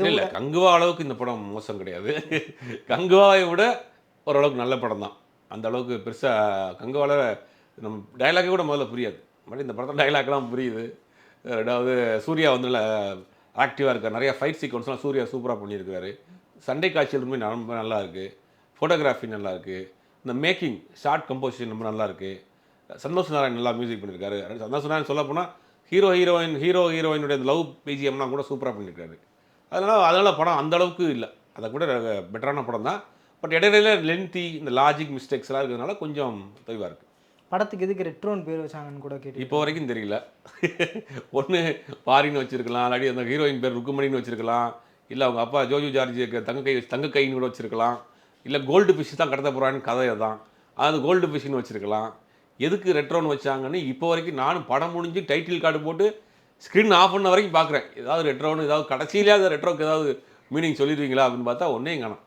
இல்ல கங்குவா அளவுக்கு இந்த படம் மோசம் கிடையாது. கங்குவாவை விட ஓரளவுக்கு நல்ல படம் தான். அந்த அளவுக்கு பெருசா கங்குவால நம்ம டயலாக்கே கூட முதல்ல புரியாது. மறுபடியும் இந்த படத்துல டயலாக்லாம் புரியுது. 2வது சூர்யா வந்து நல்ல ஆக்டிவா இருக்காரு. நெறைய ஃபைட் சீக்வென்ஸ்லாம் சூர்யா சூப்பரா பண்ணியிருக்காரு. சண்டை காட்சிகள் ரொம்ப ரொம்ப நல்லா இருக்கு. ஃபோட்டோகிராஃபி நல்லா இருக்கு. இந்த மேக்கிங், ஷாட் கம்போசிஷன் ரொம்ப நல்லா இருக்கு. சந்தோஷ் நாராயண் நல்லா மியூசிக் பண்ணியிருக்காரு. சந்தோஷ் நாராயண் சொல்லப்போனா ஹீரோயினுடைய லவ் பிஜிஎம்லாம் கூட சூப்பரா பண்ணியிருக்காரு. அதனால படம் அந்த அளவுக்கு இல்ல. அத கூட பெட்டரான படம் தான். பட் இடையில லென்த்தி இந்த லாஜிக் மிஸ்டேக்ஸ்லாம் இருக்கிறதுனால கொஞ்சம் தொய்வா இருக்கு. படத்துக்கு எதுக்கு ரெட்ரோன்னு பேர் வச்சாங்கன்னு கூட இப்போ கேட்டுருக்கேன். வரைக்கும் தெரியல. ஒண்ணு ஃபாரின் வச்சிருக்கலாம். இல்லாட்டி அந்த ஹீரோயின் பேர் ருக்குமணின்னு வச்சிருக்கலாம். இல்ல அவங்க அப்பா ஜோஜு ஜார்ஜ் தங்க கைன்னு கூட வச்சிருக்கலாம். இல்ல கோல்டு ஃபிஷ் தான் கடத்த போறான்னு கதை அதான். அது கோல்டு ஃபிஷ்ன்னு வச்சிருக்கலாம். எதுக்கு ரெட்ரோன்னு வச்சாங்கன்னு இப்போ வரைக்கும் நானும் படம் முடிஞ்சு டைட்டில் கார்டு போட்டு ஸ்க்ரீன் ஆஃப் பண்ண வரைக்கும் பார்க்குறேன். ஏதாவது ரெட்ரோன்னு ஏதாவது கடைசியிலயாவது ரெட்ரோக்கு ஏதாவது மீனிங் சொல்லிருவீங்களா அப்படின்னு பார்த்தா ஒன்னையும் காணோம்.